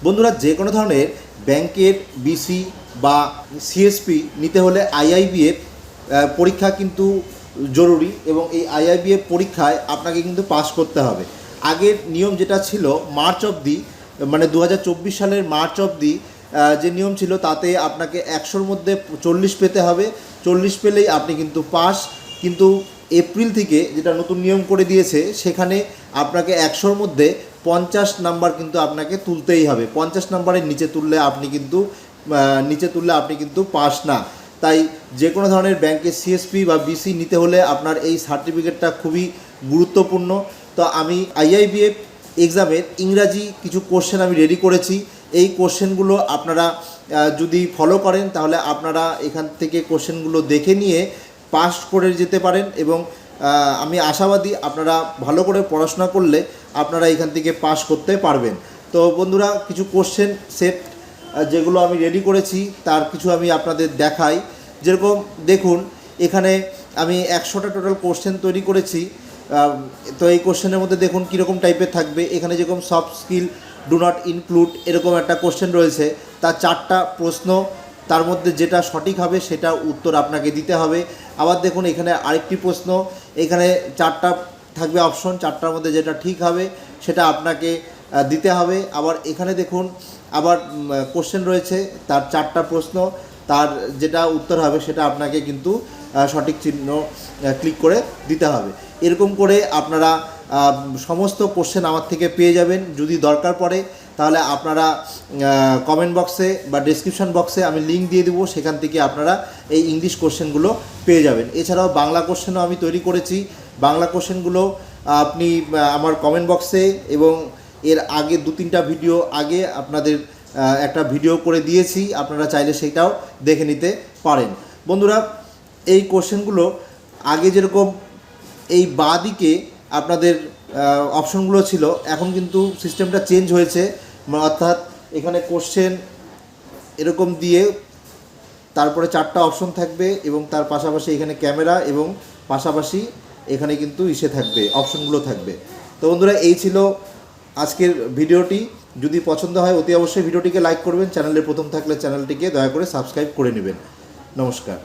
বন্ধুরা, যে কোনো ধরনের ব্যাংকের বিসি বা সিএসপি নিতে হলে আইআইবিএফ পরীক্ষা কিন্তু জরুরি, এবং এই আইআইবিএফ পরীক্ষায় আপনাকে কিন্তু পাস করতে হবে। আগের নিয়ম যেটা ছিল মার্চ অবধি, মানে 2024 সালের মার্চ অবধি যে নিয়ম ছিল তাতে আপনাকে 100-র মধ্যে 40 পেতে হবে, 40 পেলেই আপনি কিন্তু পাস। কিন্তু এপ্রিল থেকে যেটা নতুন নিয়ম করে দিয়েছে, সেখানে আপনাকে 100-র মধ্যে 50 নাম্বার কিন্তু আপনাকে তুলতেই হবে। 50 নাম্বারের নিচে তুললে আপনি কিন্তু পাস না। তাই যে কোনো ধরনের ব্যাংকের সিএসপি বা বিসি নিতে হলে আপনার এই সার্টিফিকেটটা খুবই গুরুত্বপূর্ণ। তো আমি আইআইবিএফ এক্সামের ইংরাজি কিছু কোশ্চেন আমি রেডি করেছি। এই কোশ্চেনগুলো আপনারা যদি ফলো করেন তাহলে আপনারা এখান থেকে কোশ্চেনগুলো দেখে নিয়ে পাস করে যেতে পারেন, এবং আমি আশাবাদী আপনারা ভালো করে পড়াশোনা করলে আপনারা এখান থেকে পাস করতে পারবেন। তো বন্ধুরা, কিছু কোশ্চেন সেট যেগুলো আমি রেডি করেছি তার কিছু আমি আপনাদের দেখাই। যেরকম দেখুন, এখানে আমি 100টা টোটাল কোশ্চেন তৈরি করেছি। তো এই কোশ্চেনের মধ্যে দেখুন কীরকম টাইপের থাকবে। এখানে যেরকম soft skill do not include এরকম একটা কোশ্চেন রয়েছে, তার 4টা প্রশ্ন, তার মধ্যে যেটা সঠিক হবে সেটা উত্তর আপনাকে দিতে হবে। আবার দেখুন এখানে আরেকটি প্রশ্ন, এখানে 4টা থাকবে অপশন, 4টার মধ্যে যেটা ঠিক হবে সেটা আপনাকে দিতে হবে। আবার এখানে দেখুন আবার কোশ্চেন রয়েছে, তার 4টা প্রশ্ন, তার যেটা উত্তর হবে সেটা আপনাকে কিন্তু সঠিক চিহ্ন ক্লিক করে দিতে হবে। এরকম করে আপনারা সমস্ত কোশ্চেন আমার থেকে পেয়ে যাবেন। যদি দরকার পড়ে তাহলে আপনারা কমেন্ট বক্সে বা ডেসক্রিপশন বক্সে আমি লিঙ্ক দিয়ে দেবো, সেখান থেকে আপনারা এই ইংলিশ কোশ্চেনগুলো পেয়ে যাবেন। এছাড়াও বাংলা কোশ্চেনও আমি তৈরি করেছি। বাংলা কোশ্চেনগুলো আপনি আমার কমেন্ট বক্সে এবং এর আগে 2-3টা ভিডিও আগে আপনাদের একটা ভিডিও করে দিয়েছি, আপনারা চাইলে সেটাও দেখে নিতে পারেন। বন্ধুরা, এই কোশ্চেনগুলো আগে যেরকম এই বাঁ দিকে আপনাদের অপশনগুলো ছিল, এখন কিন্তু সিস্টেমটা চেঞ্জ হয়েছে। অর্থাৎ এখানে কোশ্চেন এরকম দিয়ে তারপরে 4টা অপশন থাকবে, এবং তার পাশাপাশি এখানে ক্যামেরা, এবং পাশাপাশি এখানে কিন্তু থাকবে, অপশনগুলো থাকবে। তো বন্ধুরা, এই ছিল আজকের ভিডিওটি। যদি পছন্দ হয় অতি অবশ্যই ভিডিওটিকে লাইক করবেন। চ্যানেলে প্রথম থাকলে চ্যানেলটিকে দয়া করে সাবস্ক্রাইব করে নেবেন। নমস্কার।